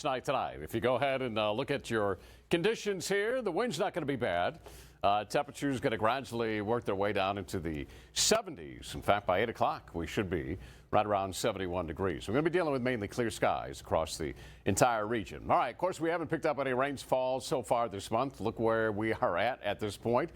Night tonight. If you go ahead and look at your conditions here, the wind's not going to be bad. Temperatures going to gradually work their way down into the 70s. In fact, by 8 o'clock, we should be right around 71 degrees. We're going to be dealing with mainly clear skies across the entire region. All right, of course, we haven't picked up any rainfall so far this month. Look where we are at this point.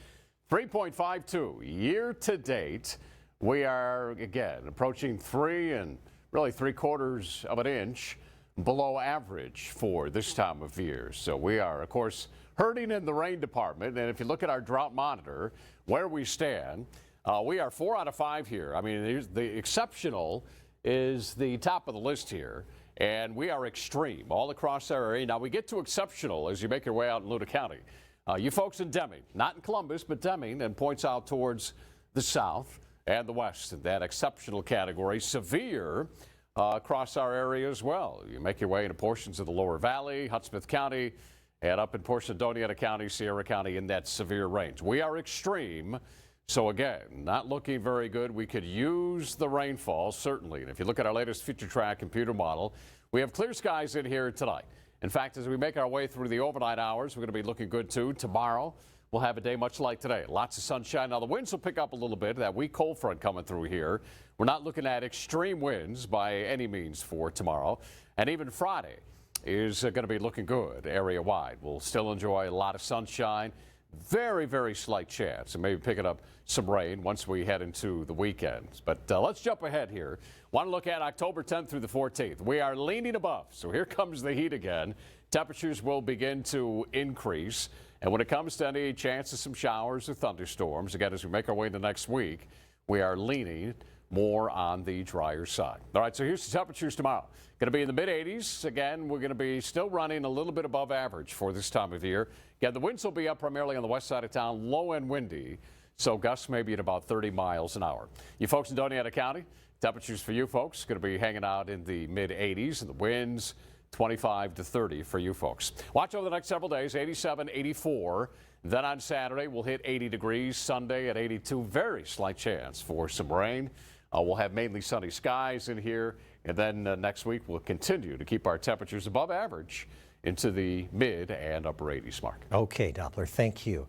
3.52 year to date. We are, again, approaching 3 and really 3/4 of an inch below average for this time of year. So we are, of course, hurting in the rain department. And if you look at our drought monitor, where we stand, we are 4 out of 5 here. I mean, the exceptional is the top of the list here. And we are extreme all across our area. Now, we get to exceptional as you make your way out in Luna County. You folks in Deming, not in Columbus, but Deming, and points out towards the south and the west in that exceptional category. Severe across our area as well. You make your way into portions of the lower valley, Hudson County, and up in portions of Doñana County, Sierra County in that severe range. We are extreme. So again, not looking very good. We could use the rainfall, certainly. And if you look at our latest Future Track computer model, we have clear skies in here tonight. In fact, as we make our way through the overnight hours, we're going to be looking good too. Tomorrow, we'll have a day much like today. Lots of sunshine. Now, the winds will pick up a little bit. That weak cold front coming through here. We're not looking at extreme winds by any means for tomorrow. And even Friday is going to be looking good area-wide. We'll still enjoy a lot of sunshine. Very, very slight chance of maybe picking up some rain once we head into the weekends. But let's jump ahead here. Want to look at October 10th through the 14th. We are leaning above, so here comes the heat again. Temperatures will begin to increase. And when it comes to any chance of some showers or thunderstorms, again, as we make our way into next week, we are leaning more on the drier side. All right, so here's the temperatures tomorrow. Going to be in the mid-80s. Again, we're going to be still running a little bit above average for this time of year. Again, the winds will be up primarily on the west side of town, low and windy, so gusts may be at about 30 miles an hour. You folks in Doñana County, temperatures for you folks going to be hanging out in the mid-80s, and the winds 25 to 30 for you folks. Watch over the next several days, 87, 84. Then on Saturday, we'll hit 80 degrees. Sunday at 82, very slight chance for some rain. We'll have mainly sunny skies in here. And then next week, we'll continue to keep our temperatures above average into the mid and upper 80s mark. Okay, Doppler, thank you.